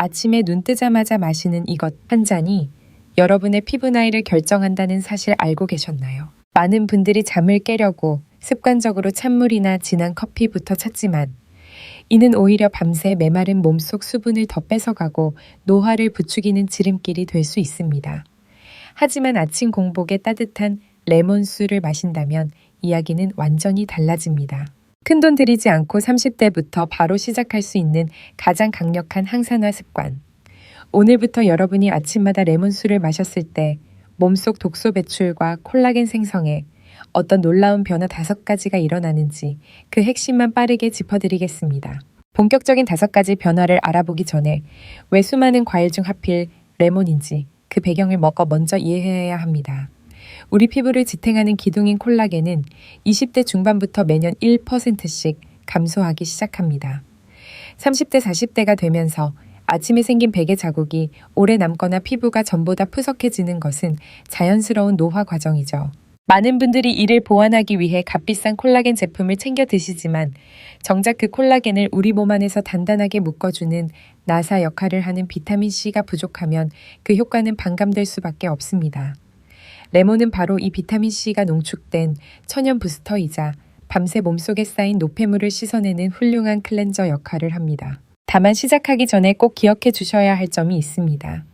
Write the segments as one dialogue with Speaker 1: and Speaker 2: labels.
Speaker 1: 아침에 눈 뜨자마자 마시는 이것 한 잔이 여러분의 피부 나이를 결정한다는 사실 알고 계셨나요? 많은 분들이 잠을 깨려고 습관적으로 찬물이나 진한 커피부터 찾지만 이는 오히려 밤새 메마른 몸속 수분을 더 뺏어가고 노화를 부추기는 지름길이 될 수 있습니다. 하지만 아침 공복에 따뜻한 레몬수를 마신다면 이야기는 완전히 달라집니다. 큰돈 들이지 않고 30대부터 바로 시작할 수 있는 가장 강력한 항산화 습관. 오늘부터 여러분이 아침마다 레몬수를 마셨을 때 몸속 독소 배출과 콜라겐 생성에 어떤 놀라운 변화 5가지가 일어나는지 그 핵심만 빠르게 짚어드리겠습니다. 본격적인 5가지 변화를 알아보기 전에 왜 수많은 과일 중 하필 레몬인지 그 배경을 먼저 이해해야 합니다. 우리 피부를 지탱하는 기둥인 콜라겐은 20대 중반부터 매년 1%씩 감소하기 시작합니다. 30대, 40대가 되면서 아침에 생긴 베개 자국이 오래 남거나 피부가 전보다 푸석해지는 것은 자연스러운 노화 과정이죠. 많은 분들이 이를 보완하기 위해 값비싼 콜라겐 제품을 챙겨 드시지만 정작 그 콜라겐을 우리 몸 안에서 단단하게 묶어주는 나사 역할을 하는 비타민C가 부족하면 그 효과는 반감될 수밖에 없습니다. 레몬은 바로 이 비타민C가 농축된 천연 부스터이자 밤새 몸속에 쌓인 노폐물을 씻어내는 훌륭한 클렌저 역할을 합니다. 다만 시작하기 전에 꼭 기억해 주셔야 할 점이 있습니다.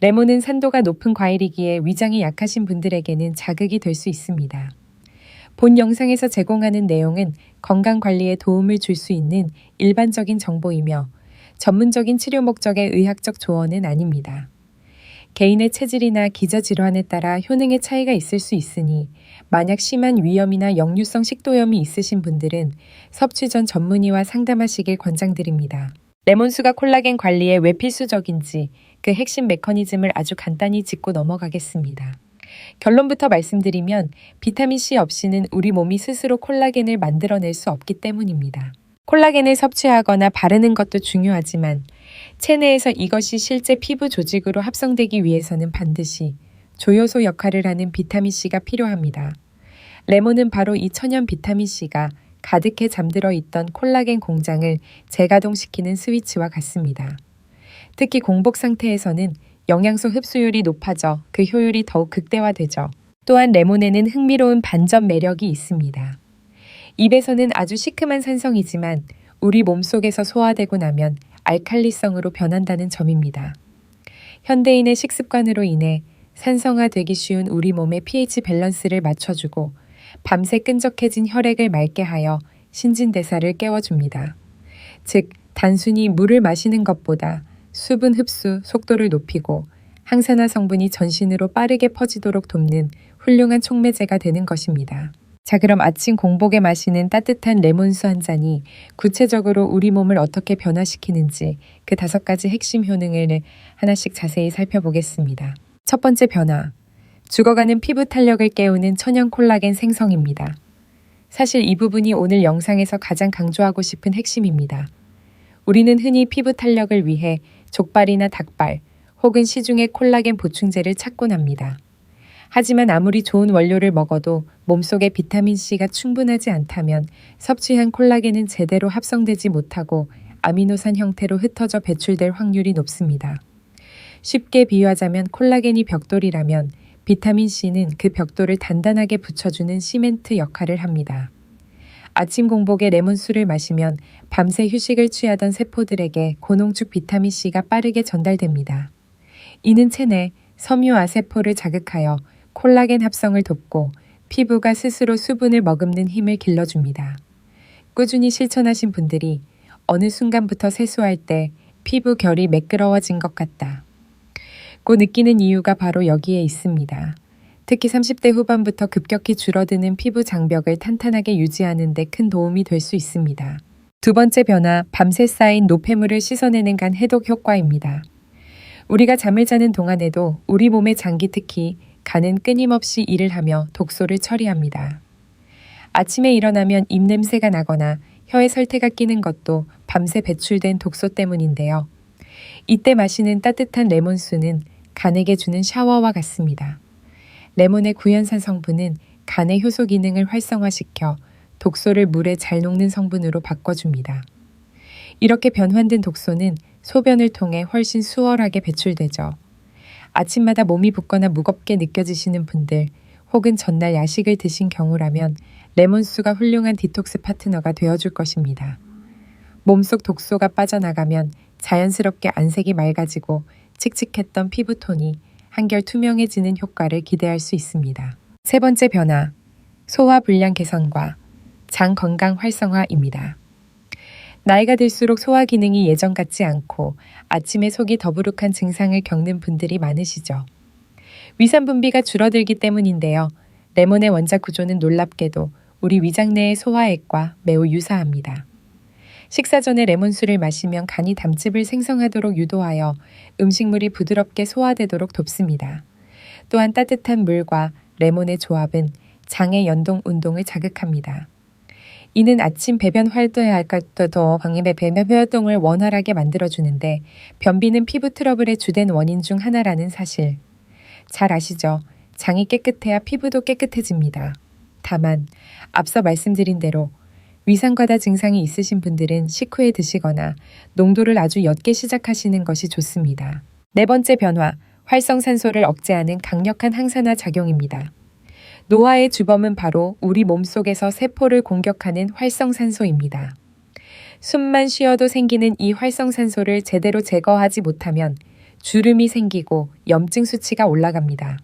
Speaker 1: 레몬은 산도가 높은 과일이기에 위장이 약하신 분들에게는 자극이 될 수 있습니다. 본 영상에서 제공하는 내용은 건강관리에 도움을 줄 수 있는 일반적인 정보이며 전문적인 치료 목적의 의학적 조언은 아닙니다. 개인의 체질이나 기저질환에 따라 효능의 차이가 있을 수 있으니 만약 심한 위염이나 역류성 식도염이 있으신 분들은 섭취 전 전문의와 상담하시길 권장드립니다. 레몬수가 콜라겐 관리에 왜 필수적인지 그 핵심 메커니즘을 아주 간단히 짚고 넘어가겠습니다. 결론부터 말씀드리면 비타민C 없이는 우리 몸이 스스로 콜라겐을 만들어낼 수 없기 때문입니다. 콜라겐을 섭취하거나 바르는 것도 중요하지만 체내에서 이것이 실제 피부 조직으로 합성되기 위해서는 반드시 조효소 역할을 하는 비타민C가 필요합니다. 레몬은 바로 이 천연 비타민C가 가득해 잠들어 있던 콜라겐 공장을 재가동시키는 스위치와 같습니다. 특히 공복 상태에서는 영양소 흡수율이 높아져 그 효율이 더욱 극대화되죠. 또한 레몬에는 흥미로운 반전 매력이 있습니다. 입에서는 아주 시큼한 산성이지만 우리 몸속에서 소화되고 나면 알칼리성으로 변한다는 점입니다. 현대인의 식습관으로 인해 산성화되기 쉬운 우리 몸의 pH 밸런스를 맞춰주고 밤새 끈적해진 혈액을 맑게 하여 신진대사를 깨워줍니다. 즉, 단순히 물을 마시는 것보다 수분 흡수 속도를 높이고 항산화 성분이 전신으로 빠르게 퍼지도록 돕는 훌륭한 촉매제가 되는 것입니다. 자, 그럼 아침 공복에 마시는 따뜻한 레몬수 한 잔이 구체적으로 우리 몸을 어떻게 변화시키는지 그 5가지 핵심 효능을 하나씩 자세히 살펴보겠습니다. 첫 번째 변화, 죽어가는 피부 탄력을 깨우는 천연 콜라겐 생성입니다. 사실 이 부분이 오늘 영상에서 가장 강조하고 싶은 핵심입니다. 우리는 흔히 피부 탄력을 위해 족발이나 닭발 혹은 시중의 콜라겐 보충제를 찾곤 합니다. 하지만 아무리 좋은 원료를 먹어도 몸속에 비타민C가 충분하지 않다면 섭취한 콜라겐은 제대로 합성되지 못하고 아미노산 형태로 흩어져 배출될 확률이 높습니다. 쉽게 비유하자면 콜라겐이 벽돌이라면 비타민C는 그 벽돌을 단단하게 붙여주는 시멘트 역할을 합니다. 아침 공복에 레몬수를 마시면 밤새 휴식을 취하던 세포들에게 고농축 비타민C가 빠르게 전달됩니다. 이는 체내 섬유아세포를 자극하여 콜라겐 합성을 돕고 피부가 스스로 수분을 머금는 힘을 길러줍니다. 꾸준히 실천하신 분들이 어느 순간부터 세수할 때 피부 결이 매끄러워진 것 같다 고 느끼는 이유가 바로 여기에 있습니다. 특히 30대 후반부터 급격히 줄어드는 피부 장벽을 탄탄하게 유지하는 데 큰 도움이 될 수 있습니다. 두 번째 변화, 밤새 쌓인 노폐물을 씻어내는 간 해독 효과입니다. 우리가 잠을 자는 동안에도 우리 몸의 장기 특히 간은 끊임없이 일을 하며 독소를 처리합니다. 아침에 일어나면 입냄새가 나거나 혀에 설태가 끼는 것도 밤새 배출된 독소 때문인데요. 이때 마시는 따뜻한 레몬수는 간에게 주는 샤워와 같습니다. 레몬의 구연산 성분은 간의 효소 기능을 활성화시켜 독소를 물에 잘 녹는 성분으로 바꿔줍니다. 이렇게 변환된 독소는 소변을 통해 훨씬 수월하게 배출되죠. 아침마다 몸이 붓거나 무겁게 느껴지시는 분들 혹은 전날 야식을 드신 경우라면 레몬수가 훌륭한 디톡스 파트너가 되어줄 것입니다. 몸속 독소가 빠져나가면 자연스럽게 안색이 맑아지고 칙칙했던 피부톤이 한결 투명해지는 효과를 기대할 수 있습니다. 세 번째 변화, 소화 불량 개선과 장 건강 활성화입니다. 나이가 들수록 소화 기능이 예전 같지 않고 아침에 속이 더부룩한 증상을 겪는 분들이 많으시죠. 위산 분비가 줄어들기 때문인데요. 레몬의 원작 구조는 놀랍게도 우리 위장 내의 소화액과 매우 유사합니다. 식사 전에 레몬수를 마시면 간이 담즙을 생성하도록 유도하여 음식물이 부드럽게 소화되도록 돕습니다. 또한 따뜻한 물과 레몬의 조합은 장의 연동 운동을 자극합니다. 이는 아침 배변 방임의 배변 활동을 원활하게 만들어주는데 변비는 피부 트러블의 주된 원인 중 하나라는 사실. 잘 아시죠? 장이 깨끗해야 피부도 깨끗해집니다. 다만 앞서 말씀드린 대로 위산과다 증상이 있으신 분들은 식후에 드시거나 농도를 아주 옅게 시작하시는 것이 좋습니다. 네 번째 변화, 활성산소를 억제하는 강력한 항산화 작용입니다. 노화의 주범은 바로 우리 몸속에서 세포를 공격하는 활성산소입니다. 숨만 쉬어도 생기는 이 활성산소를 제대로 제거하지 못하면 주름이 생기고 염증 수치가 올라갑니다.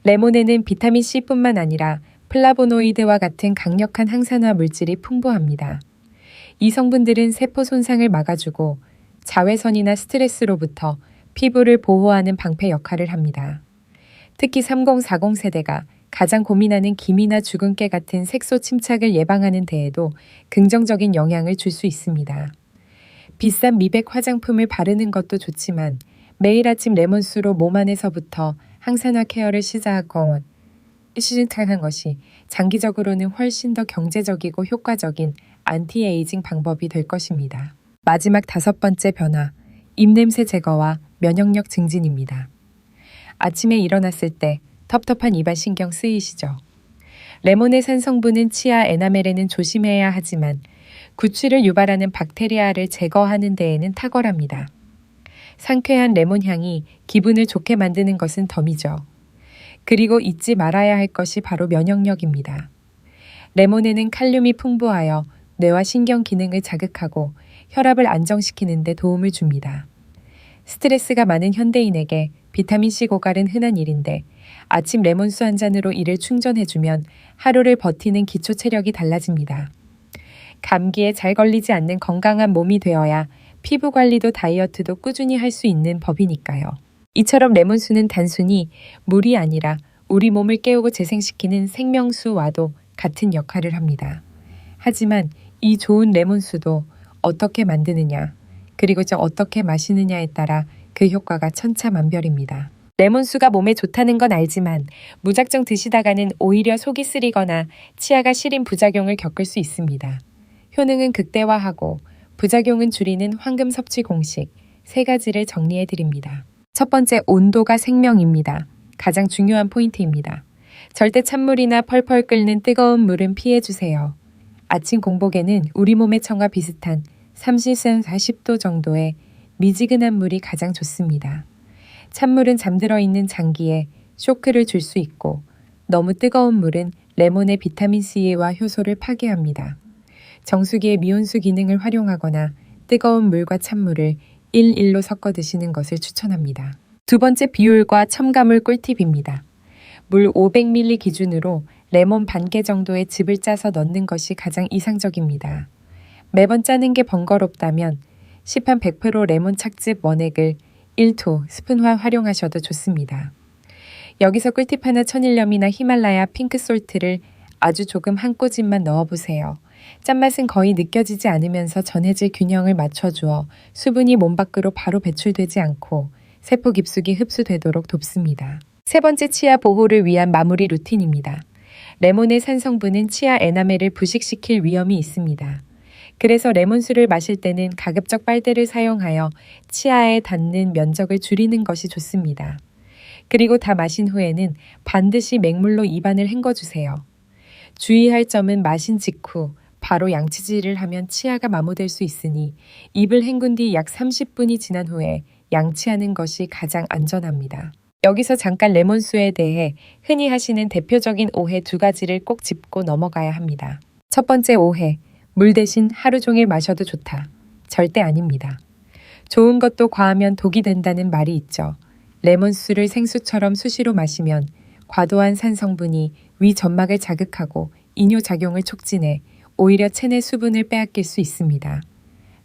Speaker 1: 레몬에는 비타민C뿐만 아니라 플라보노이드와 같은 강력한 항산화 물질이 풍부합니다. 이 성분들은 세포 손상을 막아주고 자외선이나 스트레스로부터 피부를 보호하는 방패 역할을 합니다. 특히 3040 세대가 가장 고민하는 기미나 주근깨 같은 색소 침착을 예방하는 데에도 긍정적인 영향을 줄 수 있습니다. 비싼 미백 화장품을 바르는 것도 좋지만 매일 아침 레몬수로 몸 안에서부터 항산화 케어를 시작하는 것이 장기적으로는 훨씬 더 경제적이고 효과적인 안티에이징 방법이 될 것입니다. 마지막 다섯 번째 변화, 입냄새 제거와 면역력 증진입니다. 아침에 일어났을 때 텁텁한 입안 신경 쓰이시죠? 레몬의 산성분은 치아 에나멜에는 조심해야 하지만 구취를 유발하는 박테리아를 제거하는 데에는 탁월합니다. 상쾌한 레몬 향이 기분을 좋게 만드는 것은 덤이죠. 그리고 잊지 말아야 할 것이 바로 면역력입니다. 레몬에는 칼륨이 풍부하여 뇌와 신경 기능을 자극하고 혈압을 안정시키는 데 도움을 줍니다. 스트레스가 많은 현대인에게 비타민C 고갈은 흔한 일인데 아침 레몬수 한 잔으로 이를 충전해주면 하루를 버티는 기초 체력이 달라집니다. 감기에 잘 걸리지 않는 건강한 몸이 되어야 피부 관리도 다이어트도 꾸준히 할 수 있는 법이니까요. 이처럼 레몬수는 단순히 물이 아니라 우리 몸을 깨우고 재생시키는 생명수와도 같은 역할을 합니다. 하지만 이 좋은 레몬수도 어떻게 만드느냐, 그리고 어떻게 마시느냐에 따라 그 효과가 천차만별입니다. 레몬수가 몸에 좋다는 건 알지만 무작정 드시다가는 오히려 속이 쓰리거나 치아가 시린 부작용을 겪을 수 있습니다. 효능은 극대화하고 부작용은 줄이는 황금 섭취 공식 3가지를 정리해 드립니다. 첫 번째, 온도가 생명입니다. 가장 중요한 포인트입니다. 절대 찬물이나 펄펄 끓는 뜨거운 물은 피해주세요. 아침 공복에는 우리 몸의 청과 비슷한 30에서 40도 정도의 미지근한 물이 가장 좋습니다. 찬물은 잠들어 있는 장기에 쇼크를 줄 수 있고 너무 뜨거운 물은 레몬의 비타민C와 효소를 파괴합니다. 정수기의 미온수 기능을 활용하거나 뜨거운 물과 찬물을 1:1로 섞어 드시는 것을 추천합니다. 두 번째, 비율과 첨가물 꿀팁입니다. 물 500ml 기준으로 레몬 반 개 정도의 즙을 짜서 넣는 것이 가장 이상적입니다. 매번 짜는 게 번거롭다면 시판 100% 레몬 착즙 원액을 1도 스푼화 활용하셔도 좋습니다. 여기서 꿀팁 하나, 천일염이나 히말라야 핑크솔트를 아주 조금 한 꼬집만 넣어보세요. 짠맛은 거의 느껴지지 않으면서 전해질 균형을 맞춰주어 수분이 몸 밖으로 바로 배출되지 않고 세포 깊숙이 흡수되도록 돕습니다. 세 번째, 치아 보호를 위한 마무리 루틴입니다. 레몬의 산성분은 치아 에나멜을 부식시킬 위험이 있습니다. 그래서 레몬수를 마실 때는 가급적 빨대를 사용하여 치아에 닿는 면적을 줄이는 것이 좋습니다. 그리고 다 마신 후에는 반드시 맹물로 입안을 헹궈주세요. 주의할 점은 마신 직후 바로 양치질을 하면 치아가 마모될 수 있으니 입을 헹군 뒤 약 30분이 지난 후에 양치하는 것이 가장 안전합니다. 여기서 잠깐 레몬수에 대해 흔히 하시는 대표적인 오해 2가지를 꼭 짚고 넘어가야 합니다. 첫 번째 오해, 물 대신 하루 종일 마셔도 좋다. 절대 아닙니다. 좋은 것도 과하면 독이 된다는 말이 있죠. 레몬수를 생수처럼 수시로 마시면 과도한 산 성분이 위 점막을 자극하고 이뇨작용을 촉진해 오히려 체내 수분을 빼앗길 수 있습니다.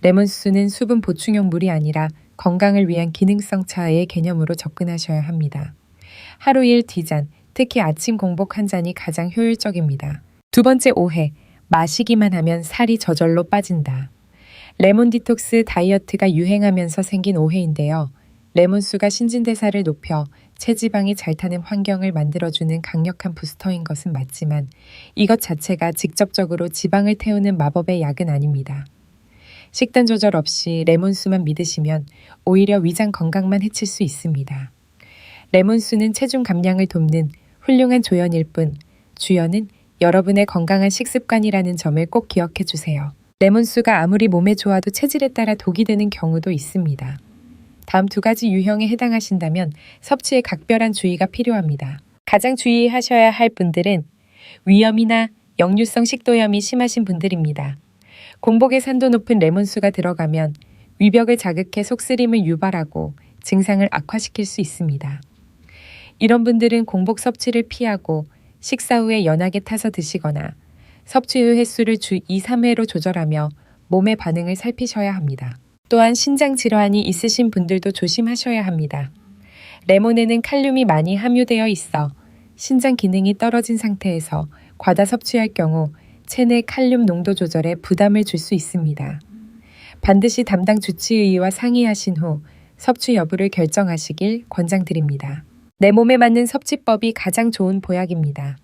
Speaker 1: 레몬수는 수분 보충용 물이 아니라 건강을 위한 기능성 차의 개념으로 접근하셔야 합니다. 하루 1, 2잔, 특히 아침 공복 1잔이 가장 효율적입니다. 두 번째 오해, 마시기만 하면 살이 저절로 빠진다. 레몬 디톡스 다이어트가 유행하면서 생긴 오해인데요. 레몬수가 신진대사를 높여 체지방이 잘 타는 환경을 만들어주는 강력한 부스터인 것은 맞지만 이것 자체가 직접적으로 지방을 태우는 마법의 약은 아닙니다. 식단 조절 없이 레몬수만 믿으시면 오히려 위장 건강만 해칠 수 있습니다. 레몬수는 체중 감량을 돕는 훌륭한 조연일 뿐 주연은 여러분의 건강한 식습관이라는 점을 꼭 기억해 주세요. 레몬수가 아무리 몸에 좋아도 체질에 따라 독이 되는 경우도 있습니다. 다음 2가지 유형에 해당하신다면 섭취에 각별한 주의가 필요합니다. 가장 주의하셔야 할 분들은 위염이나 역류성 식도염이 심하신 분들입니다. 공복에 산도 높은 레몬수가 들어가면 위벽을 자극해 속쓰림을 유발하고 증상을 악화시킬 수 있습니다. 이런 분들은 공복 섭취를 피하고 식사 후에 연하게 타서 드시거나 섭취 후 횟수를 주 2, 3회로 조절하며 몸의 반응을 살피셔야 합니다. 또한 신장 질환이 있으신 분들도 조심하셔야 합니다. 레몬에는 칼륨이 많이 함유되어 있어 신장 기능이 떨어진 상태에서 과다 섭취할 경우 체내 칼륨 농도 조절에 부담을 줄 수 있습니다. 반드시 담당 주치의와 상의하신 후 섭취 여부를 결정하시길 권장드립니다. 내 몸에 맞는 섭취법이 가장 좋은 보약입니다.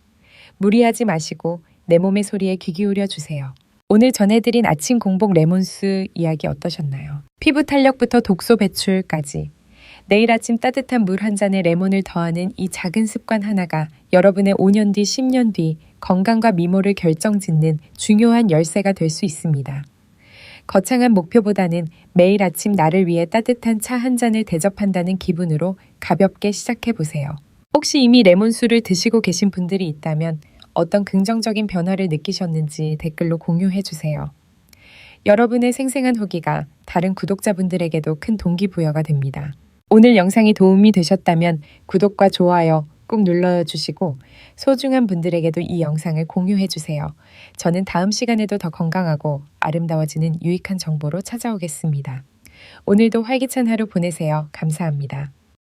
Speaker 1: 무리하지 마시고 내 몸의 소리에 귀 기울여 주세요. 오늘 전해드린 아침 공복 레몬수 이야기 어떠셨나요? 피부 탄력부터 독소 배출까지 내일 아침 따뜻한 물 한 잔에 레몬을 더하는 이 작은 습관 하나가 여러분의 5년 뒤, 10년 뒤 건강과 미모를 결정짓는 중요한 열쇠가 될 수 있습니다. 거창한 목표보다는 매일 아침 나를 위해 따뜻한 차 한 잔을 대접한다는 기분으로 가볍게 시작해보세요. 혹시 이미 레몬수를 드시고 계신 분들이 있다면 어떤 긍정적인 변화를 느끼셨는지 댓글로 공유해주세요. 여러분의 생생한 후기가 다른 구독자분들에게도 큰 동기부여가 됩니다. 오늘 영상이 도움이 되셨다면 구독과 좋아요 꼭 눌러주시고 소중한 분들에게도 이 영상을 공유해주세요. 저는 다음 시간에도 더 건강하고 아름다워지는 유익한 정보로 찾아오겠습니다. 오늘도 활기찬 하루 보내세요. 감사합니다.